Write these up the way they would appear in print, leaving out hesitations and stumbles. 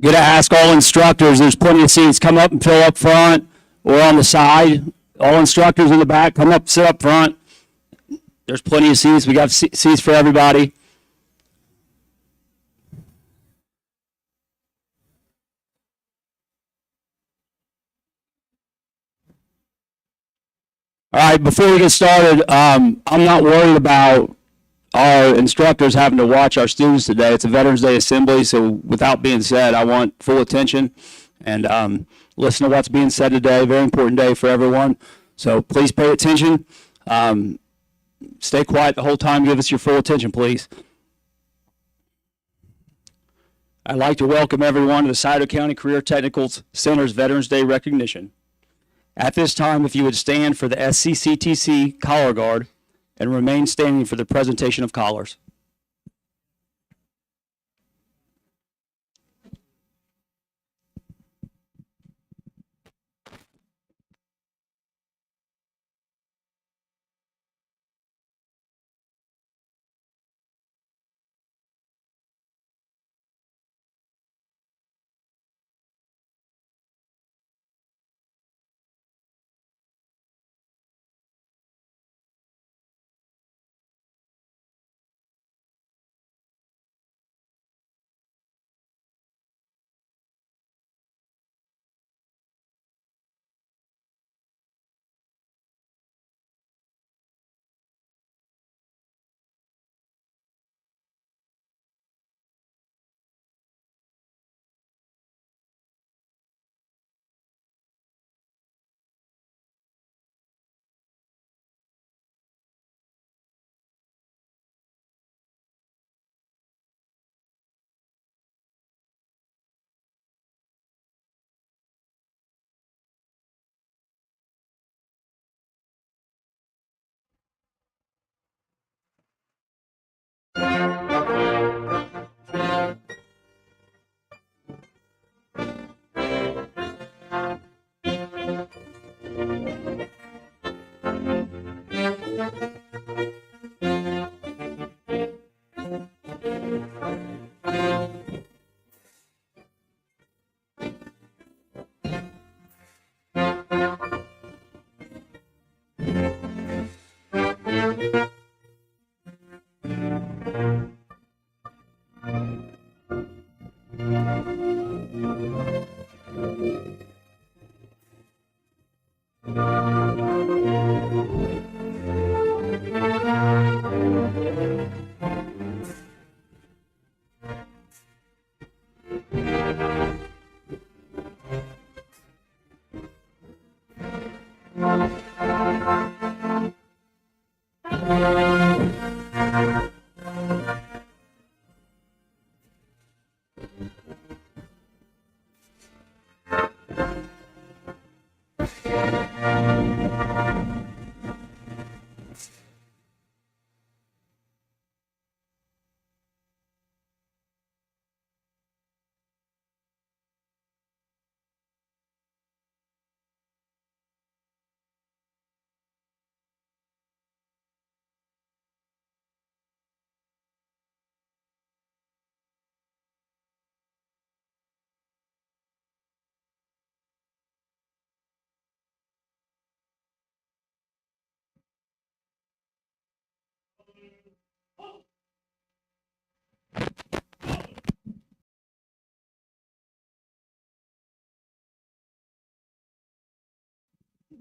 Going to ask all instructors, there's plenty of seats. Come up and fill up front or on the side. All instructors in the back, come up, sit up front. There's plenty of seats. We got seats for everybody. All right, before we get started, I'm not worried about our instructors having to watch our students today. It's a Veterans Day assembly, so without being said, I want full attention and listen to what's being said today. Very important day for everyone. So please pay attention. Stay quiet the whole time. Give us your full attention, please. I'd like to welcome everyone to the Scioto County Career Technical Center's Veterans Day recognition. At this time, if you would stand for the SCCTC collar guard and remain standing for the presentation of collars.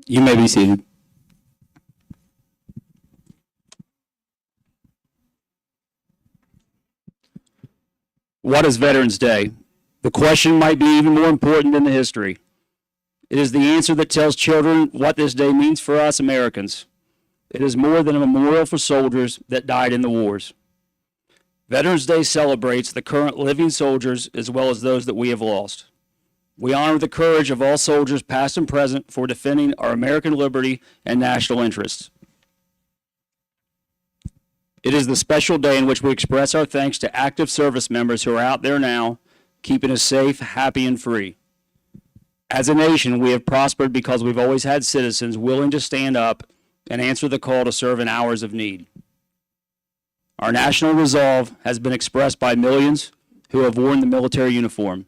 You may be seated. What is Veterans Day? The question might be even more important than the history. It is the answer that tells children what this day means for us Americans. It is more than a memorial for soldiers that died in the wars. Veterans Day celebrates the current living soldiers as well as those that we have lost. We honor the courage of all soldiers, past and present, for defending our American liberty and national interests. It is the special day in which we express our thanks to active service members who are out there now, keeping us safe, happy, and free. As a nation, we have prospered because we've always had citizens willing to stand up and answer the call to serve in hours of need. Our national resolve has been expressed by millions who have worn the military uniform.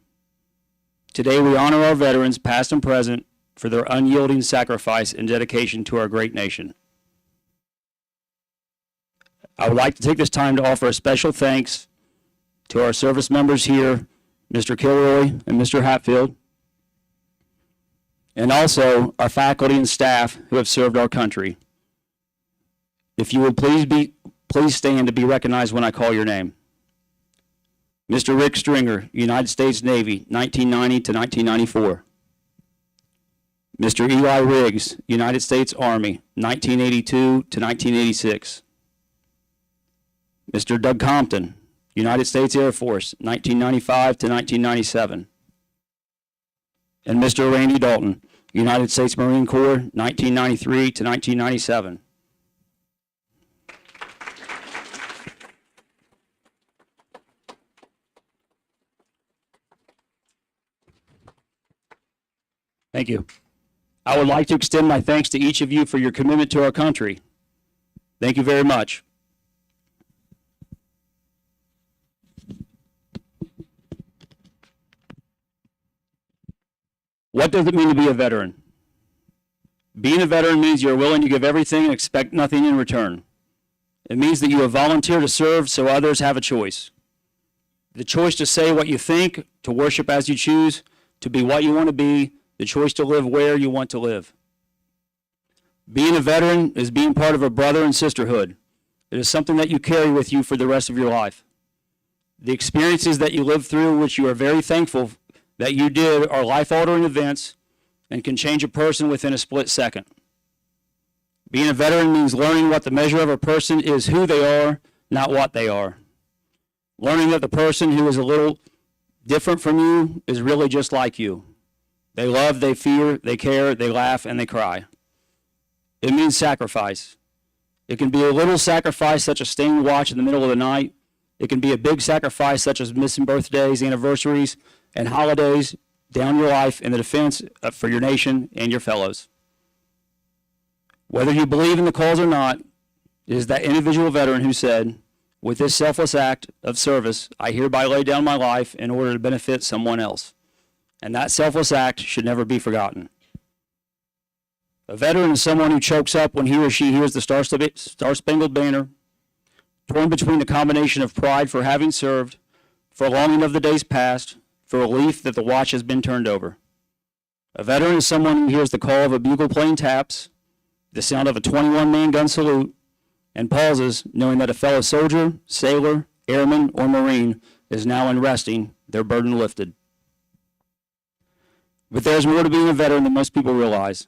Today we honor our veterans, past and present, for their unyielding sacrifice and dedication to our great nation. I would like to take this time to offer a special thanks to our service members here, Mr. Kilroy and Mr. Hatfield, and also our faculty and staff who have served our country. If you would please stand to be recognized when I call your name. Mr. Rick Stringer, United States Navy, 1990 to 1994. Mr. Eli Riggs, United States Army, 1982 to 1986. Mr. Doug Compton, United States Air Force, 1995 to 1997. And Mr. Randy Dalton, United States Marine Corps, 1993 to 1997. Thank you. I would like to extend my thanks to each of you for your commitment to our country. Thank you very much. What does it mean to be a veteran? Being a veteran means you're willing to give everything and expect nothing in return. It means that you have volunteered to serve so others have a choice. The choice to say what you think, to worship as you choose, to be what you want to be, the choice to live where you want to live. Being a veteran is being part of a brother and sisterhood. It is something that you carry with you for the rest of your life. The experiences that you live through, which you are very thankful that you did, are life-altering events and can change a person within a split second. Being a veteran means learning what the measure of a person is who they are, not what they are. Learning that the person who is a little different from you is really just like you. They love, they fear, they care, they laugh, and they cry. It means sacrifice. It can be a little sacrifice, such as staying to watch in the middle of the night. It can be a big sacrifice, such as missing birthdays, anniversaries, and holidays down your life in the defense for your nation and your fellows. Whether you believe in the cause or not, it is that individual veteran who said, "With this selfless act of service, I hereby lay down my life in order to benefit someone else." And that selfless act should never be forgotten. A veteran is someone who chokes up when he or she hears the Star-Spangled Banner, torn between the combination of pride for having served, for longing of the days past, for relief that the watch has been turned over. A veteran is someone who hears the call of a bugle playing taps, the sound of a 21-man gun salute, and pauses knowing that a fellow soldier, sailor, airman, or Marine is now in resting, their burden lifted. But there's more to being a veteran than most people realize.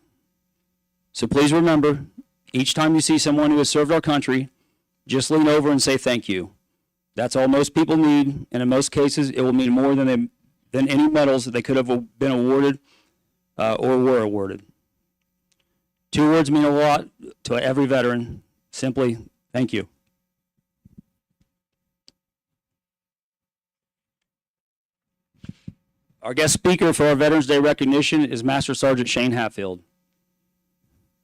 So please remember, each time you see someone who has served our country, just lean over and say thank you. That's all most people need, and in most cases, it will mean more than any medals that they could have been awarded or were awarded. Two words mean a lot to every veteran. Simply, thank you. Our guest speaker for our Veterans Day recognition is Master Sergeant Shane Hatfield.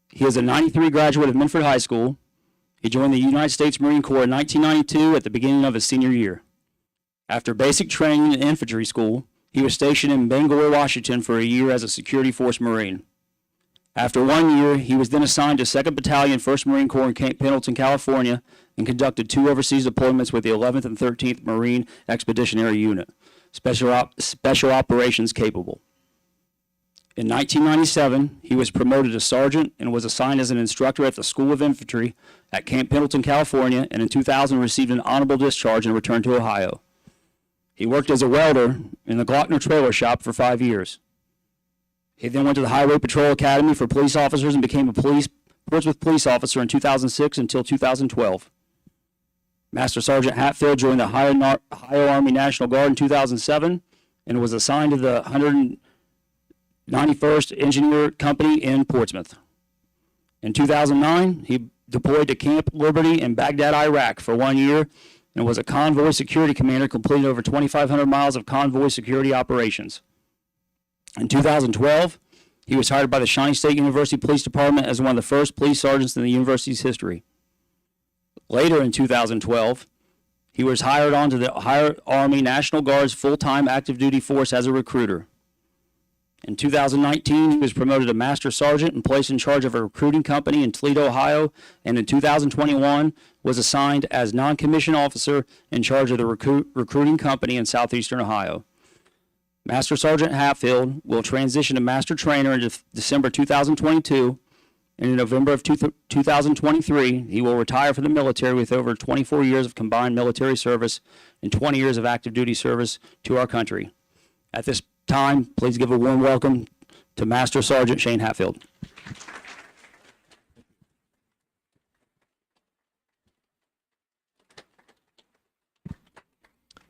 He is a '93 graduate of Minford High School. He joined the United States Marine Corps in 1992 at the beginning of his senior year. After basic training in infantry school, he was stationed in Bangor, Washington for a year as a Security Force Marine. After 1 year, he was then assigned to 2nd Battalion, 1st Marine Corps in Camp Pendleton, California, and conducted 2 overseas deployments with the 11th and 13th Marine Expeditionary Unit, special operations capable. In 1997, he was promoted to sergeant and was assigned as an instructor at the School of Infantry at Camp Pendleton, California, and in 2000 received an honorable discharge and returned to Ohio. He worked as a welder in the Glockner Trailer Shop for 5 years. He then went to the Highway Patrol Academy for police officers and became a Portsmouth police officer in 2006 until 2012. Master Sergeant Hatfield joined the Ohio Army National Guard in 2007 and was assigned to the 191st Engineer Company in Portsmouth. In 2009, he deployed to Camp Liberty in Baghdad, Iraq for 1 year and was a convoy security commander, completing over 2,500 miles of convoy security operations. In 2012, he was hired by the Shawnee State University Police Department as one of the first police sergeants in the university's history. Later in 2012, he was hired onto the Ohio Army National Guard's full-time active duty force as a recruiter. In 2019, he was promoted to Master Sergeant and placed in charge of a recruiting company in Toledo, Ohio, and in 2021 was assigned as non-commissioned officer in charge of the recruiting company in southeastern Ohio. Master Sergeant Hatfield will transition to Master Trainer in December 2022, and in November of 2023, he will retire from the military with over 24 years of combined military service and 20 years of active duty service to our country. At this time, please give a warm welcome to Master Sergeant Shane Hatfield.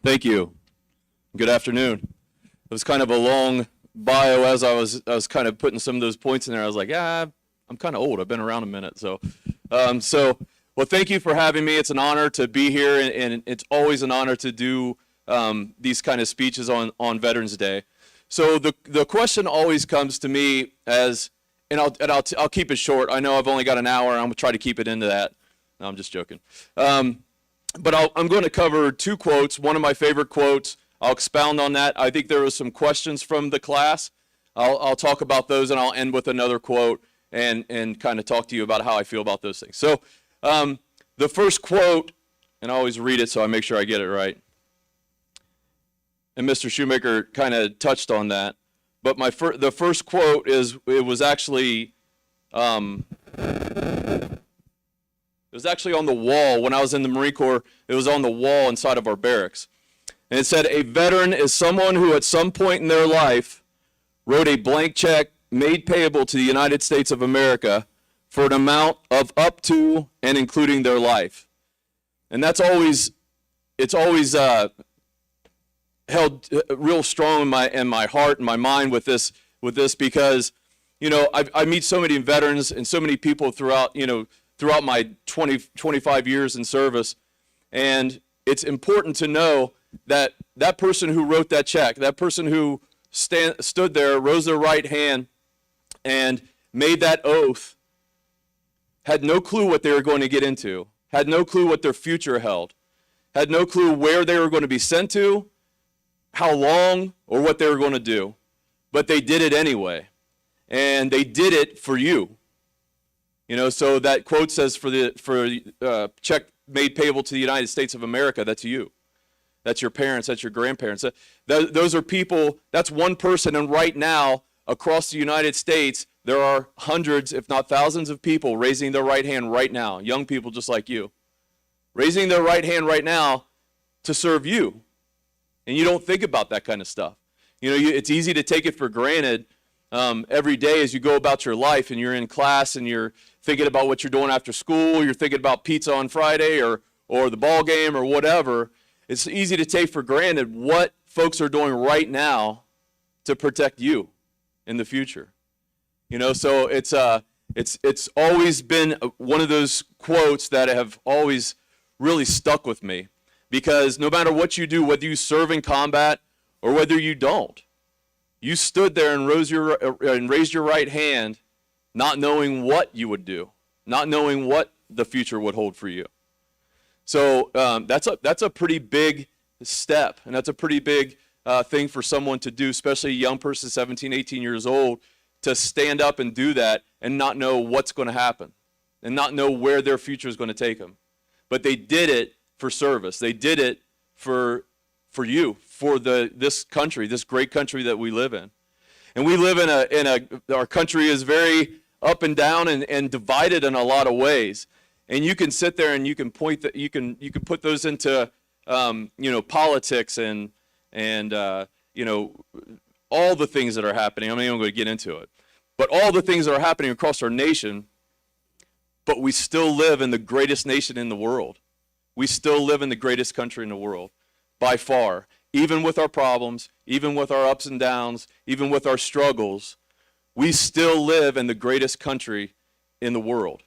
Thank you. Good afternoon. It was kind of a long bio as I was kind of putting some of those points in there. I was like, yeah, I'm kind of old. I've been around a minute. So well, thank you for having me. It's an honor to be here, and it's always an honor to do these kind of speeches on Veterans Day. So the question always comes to me as, and I'll keep it short. I know I've only got an hour. I'm gonna try to keep it into that. No, I'm just joking. But I'm going to cover two quotes. One of my favorite quotes. I'll expound on that. I think there was some questions from the class. I'll talk about those, and I'll end with another quote and kind of talk to you about how I feel about those things. So the first quote, and I always read it so I make sure I get it right. And Mr. Shoemaker kind of touched on that. But the first quote it was actually on the wall when I was in the Marine Corps. It was on the wall inside of our barracks. And it said, a veteran is someone who at some point in their life wrote a blank check made payable to the United States of America for an amount of up to and including their life. And it's always held real strong in my heart and my mind with this because, you know, I meet so many veterans and so many people throughout my 25 years in service, and it's important to know that that person who wrote that check, that person who stood there, rose their right hand, and made that oath, had no clue what they were going to get into, had no clue what their future held, had no clue where they were going to be sent to, how long, or what they were going to do. But they did it anyway, and they did it for you. You know, so that quote says for check made payable to the United States of America, that's you. That's your parents, that's your grandparents. Those are people, that's one person, and right now, across the United States, there are hundreds, if not thousands of people raising their right hand right now, young people just like you, raising their right hand right now to serve you. And you don't think about that kind of stuff. You know, it's easy to take it for granted every day as you go about your life and you're in class and you're thinking about what you're doing after school, you're thinking about pizza on Friday or the ball game or whatever. It's easy to take for granted what folks are doing right now to protect you in the future. You know, so it's always been one of those quotes that have always really stuck with me, because no matter what you do, whether you serve in combat or whether you don't, you stood there and raised your right hand, not knowing what you would do, not knowing what the future would hold for you. So that's a pretty big step, and that's a pretty big thing for someone to do, especially a young person, 17, 18 years old, to stand up and do that and not know what's going to happen and not know where their future is going to take them. But they did it for service. They did it for you, for this country, this great country that we live in. And we live our country is very up and down and divided in a lot of ways. And you can sit there and you can you can put those into politics and all the things that are happening. I'm not even going to get into it. But all the things that are happening across our nation, but we still live in the greatest nation in the world. We still live in the greatest country in the world, by far. Even with our problems, even with our ups and downs, even with our struggles, we still live in the greatest country in the world.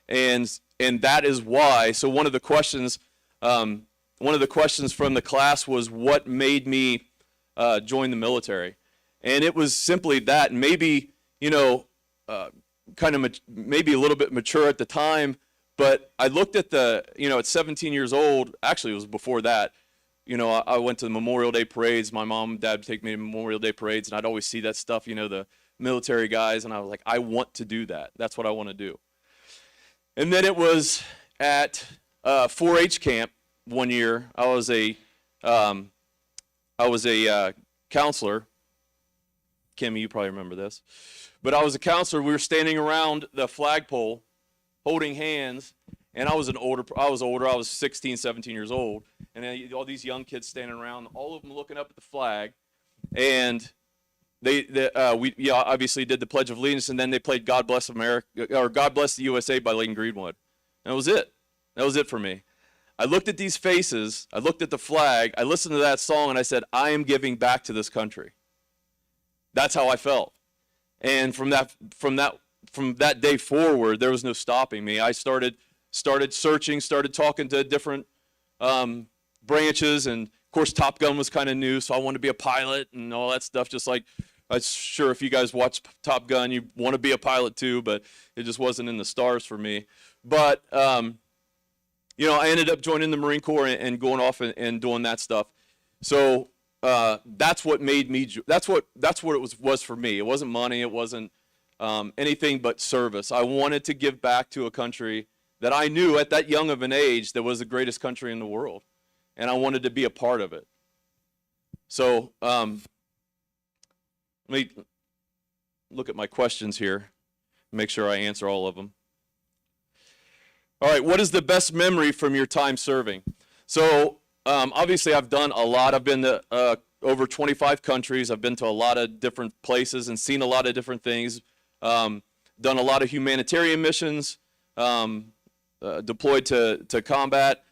And that is why, so one of the questions from the class was, what made me join the military? And it was simply that, maybe, maybe a little bit mature at the time, but I looked at at 17 years old, actually it was before that, I went to the Memorial Day parades. My mom and dad would take me to Memorial Day parades, and I'd always see that stuff, the military guys, and I was like, I want to do that. That's what I want to do. And then it was at 4-H camp one year. I was a counselor. Kimmy, you probably remember this. But I was a counselor. We were standing around the flagpole holding hands, and I was older. I was 16, 17 years old. And then all these young kids standing around, all of them looking up at the flag. And we obviously did the Pledge of Allegiance, and then they played God Bless America, or God Bless the USA by Leighton Greenwood. And that was it. That was it for me. I looked at these faces, I looked at the flag, I listened to that song, and I said, I am giving back to this country. That's how I felt. And from that day forward, there was no stopping me. I started searching, started talking to different branches, and of course Top Gun was kind of new, so I wanted to be a pilot and all that stuff. Just like, I'm sure if you guys watch Top Gun, you want to be a pilot too, but it just wasn't in the stars for me. But I ended up joining the Marine Corps and going off and doing that stuff. So that's what made me. That's what it was for me. It wasn't money. It wasn't anything but service. I wanted to give back to a country that I knew at that young of an age that was the greatest country in the world, and I wanted to be a part of it. So let me look at my questions here, make sure I answer all of them. All right, what is the best memory from your time serving? So obviously I've done a lot. I've been to over 25 countries. I've been to a lot of different places and seen a lot of different things. Done a lot of humanitarian missions, deployed to combat.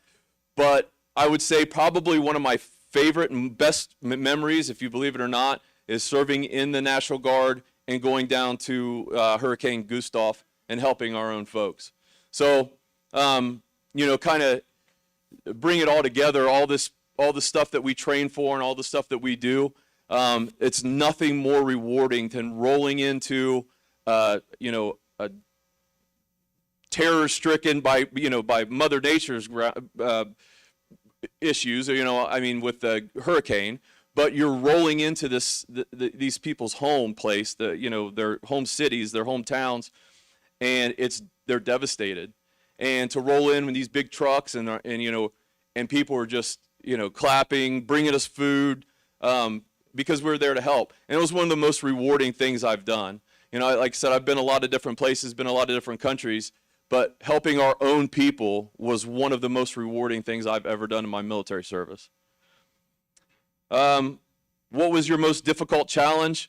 But I would say probably one of my favorite and best memories, if you believe it or not, is serving in the National Guard and going down to Hurricane Gustav and helping our own folks. So, kind of bring it all together, all the stuff that we train for and all the stuff that we do. It's nothing more rewarding than rolling into, a terror-stricken by Mother Nature's issues, with the hurricane, but you're rolling into these people's home place, their home cities, their hometowns, and they're devastated. And to roll in with these big trucks and people are just, clapping, bringing us food, because we're there to help. And it was one of the most rewarding things I've done. Like I said, I've been a lot of different places, been a lot of different countries, but helping our own people was one of the most rewarding things I've ever done in my military service. What was your most difficult challenge?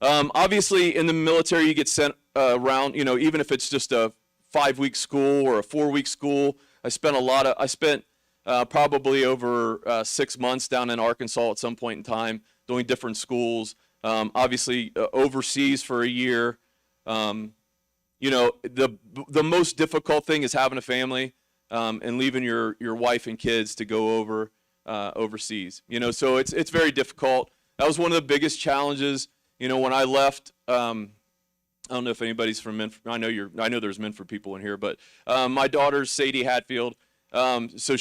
Obviously, in the military, you get sent around, even if it's just a 5-week school or a 4-week school. I spent probably over 6 months down in Arkansas at some point in time doing different schools. Obviously, overseas for a year. The most difficult thing is having a family and leaving your wife and kids to go over overseas. So it's very difficult. That was one of the biggest challenges. When I left. I don't know if anybody's from Minford. I know there's Minford people in here, but my daughter's Sadie Hatfield. So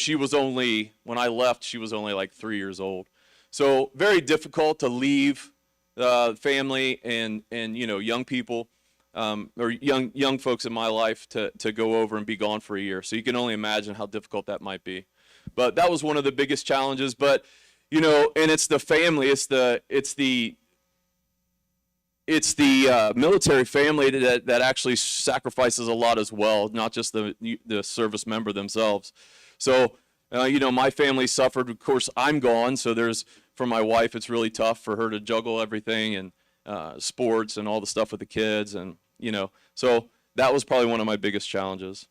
when I left, she was only like 3 years old. So very difficult to leave family and young people or young folks in my life to go over and be gone for a year. So you can only imagine how difficult that might be. But that was one of the biggest challenges. But and it's the family, it's the military family that actually sacrifices a lot as well, not just the service member themselves. So, my family suffered. Of course, I'm gone, so for my wife, it's really tough for her to juggle everything and sports and all the stuff with the kids, and so that was probably one of my biggest challenges.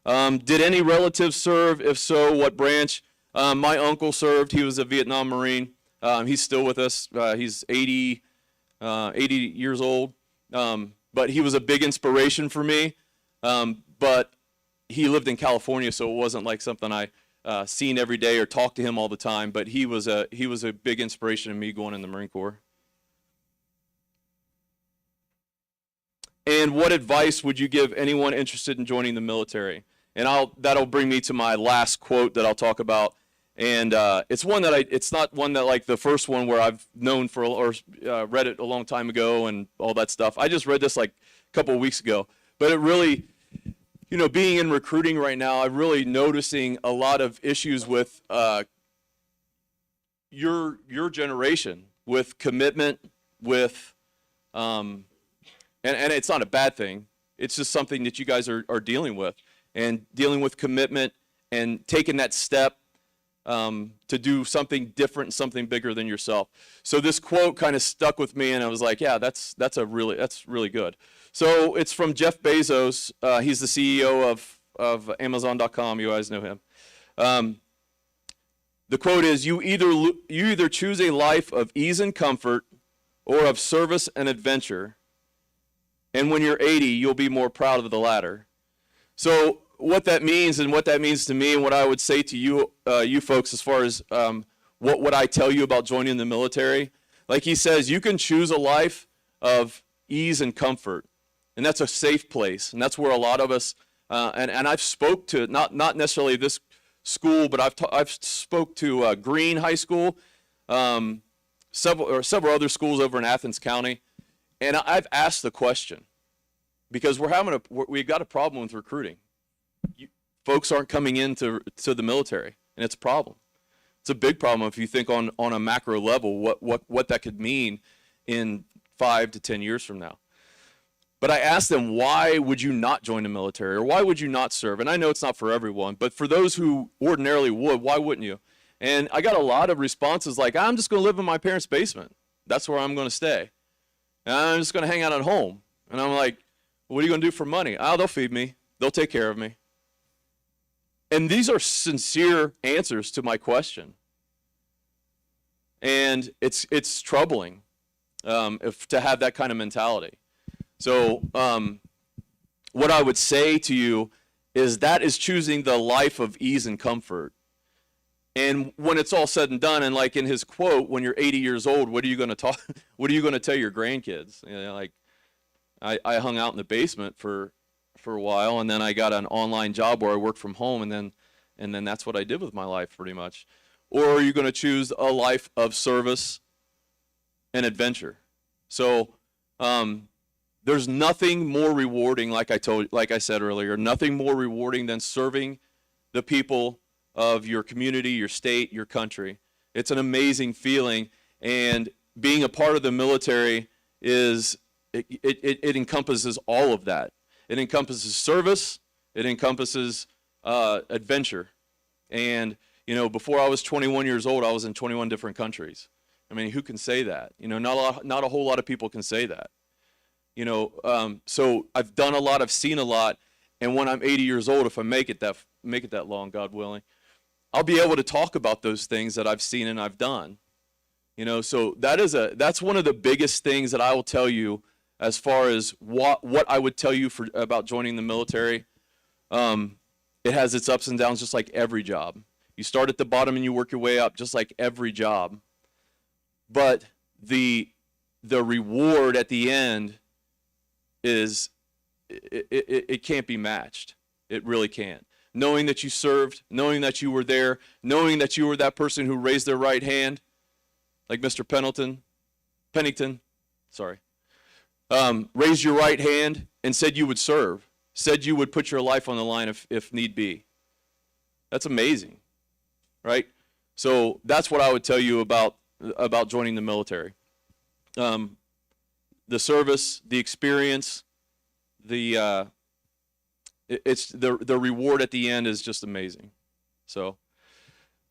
Did any relatives serve? If so, what branch? My uncle served. He was a Vietnam Marine. He's still with us. He's 80 years old, but he was a big inspiration for me. But he lived in California, so it wasn't like something I seen every day or talked to him all the time. But he was a big inspiration in me going in the Marine Corps. And what advice would you give anyone interested in joining the military? And that'll bring me to my last quote that I'll talk about. And it's one that it's not one that like the first one where I've known for or read it a long time ago and all that stuff. I just read this like a couple of weeks ago, but it really, you know, being in recruiting right now, I'm really noticing a lot of issues with your generation, with commitment, with and it's not a bad thing. It's just something that you guys are dealing with, and dealing with commitment and taking that step to do something different, something bigger than yourself. So this quote kind of stuck with me, and I was like, yeah, that's really good. So it's from Jeff Bezos. He's the CEO of Amazon.com. You guys know him. The quote is, you either choose a life of ease and comfort or of service and adventure, and when you're 80, you'll be more proud of the latter. So what that means, and what that means to me, and what I would say to you, you folks, as far as what would I tell you about joining the military, like he says, you can choose a life of ease and comfort, and that's a safe place, and that's where a lot of us, and I've spoke to not necessarily this school, but I've spoke to Green High School, several other schools over in Athens County, and I've asked the question, because we've got a problem with recruiting. Folks aren't coming into the military, and it's a problem. It's a big problem if you think on a macro level what that could mean in 5 to 10 years from now. But I asked them, why would you not join the military, or why would you not serve? And I know it's not for everyone, but for those who ordinarily would, why wouldn't you? And I got a lot of responses like, I'm just going to live in my parents' basement. That's where I'm going to stay. And I'm just going to hang out at home. And I'm like, what are you going to do for money? Oh, they'll feed me. They'll take care of me. And these are sincere answers to my question. And it's troubling to have that kind of mentality. So what I would say to you is that is choosing the life of ease and comfort. And when it's all said and done, and like in his quote, when you're 80 years old, what are you going to talk? What are you going to tell your grandkids? You know, like I hung out in the basement for a while, and then I got an online job where I worked from home, and then that's what I did with my life pretty much. Or are you going to choose a life of service and adventure? So there's nothing more rewarding, like I said earlier, nothing more rewarding than serving the people of your community, your state, your country. It's an amazing feeling, and being a part of the military it encompasses all of that. It encompasses service, it encompasses adventure. And you know, before I was 21 years old, I was in 21 different countries. I mean, who can say that? You know, not a whole lot of people can say that. You know, so I've done a lot, I've seen a lot, and when I'm 80 years old, if I make it that long, God willing, I'll be able to talk about those things that I've seen and I've done. You know, so that's one of the biggest things that I will tell you as far as what I would tell you about joining the military. It has its ups and downs, just like every job. You start at the bottom and you work your way up, just like every job. But the reward at the end is it can't be matched. It really can't. Knowing that you served, knowing that you were there, knowing that you were that person who raised their right hand, like Mr. Pennington, raised your right hand and said you would serve, said you would put your life on the line if need be. That's amazing, right? So that's what I would tell you about joining the military. The service, the experience, the reward at the end is just amazing. So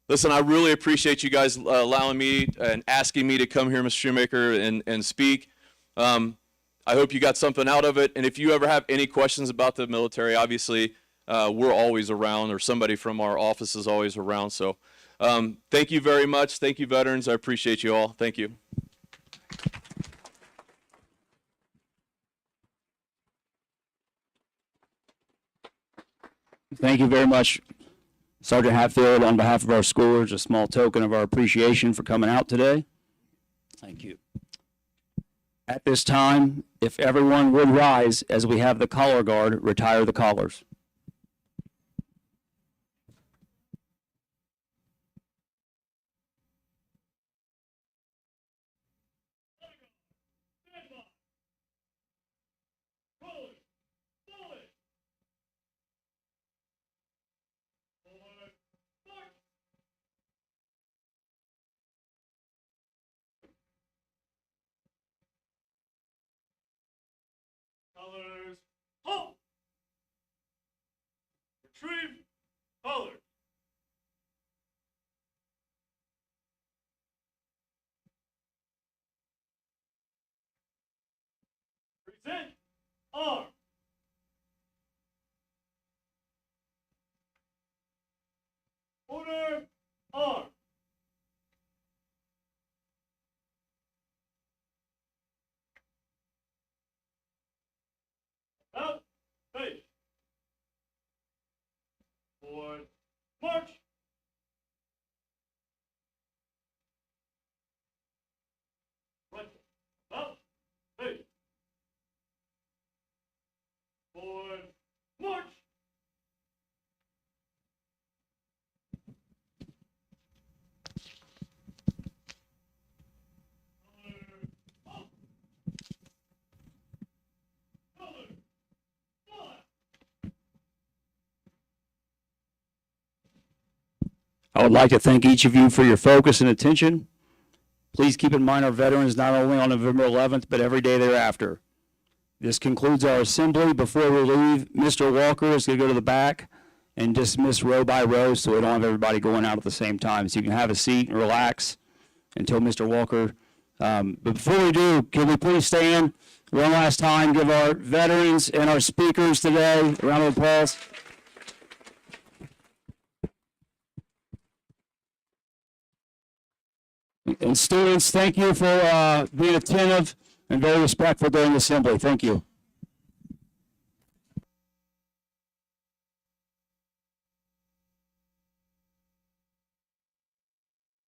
listen, I really appreciate you guys allowing me and asking me to come here, Mr. Shoemaker, and speak. I hope you got something out of it. And if you ever have any questions about the military, obviously we're always around, or somebody from our office is always around. So thank you very much. Thank you, veterans. I appreciate you all. Thank you. Thank you very much, Sergeant Hatfield. On behalf of our schoolers, a small token of our appreciation for coming out today. Thank you. At this time, if everyone would rise as we have the collar guard retire the collars. Colors, halt! Retrieve colors. Present arms. Order arms. Out, face. Forward, march. Right, out, face. Forward, march. I would like to thank each of you for your focus and attention. Please keep in mind our veterans not only on November 11th, but every day thereafter. This concludes our assembly. Before we leave, Mr. Walker is going to go to the back and dismiss row by row so we don't have everybody going out at the same time. So you can have a seat and relax until Mr. Walker. But before we do, can we please stand one last time, give our veterans and our speakers today a round of applause. And students, thank you for being attentive and very respectful during the assembly. Thank you.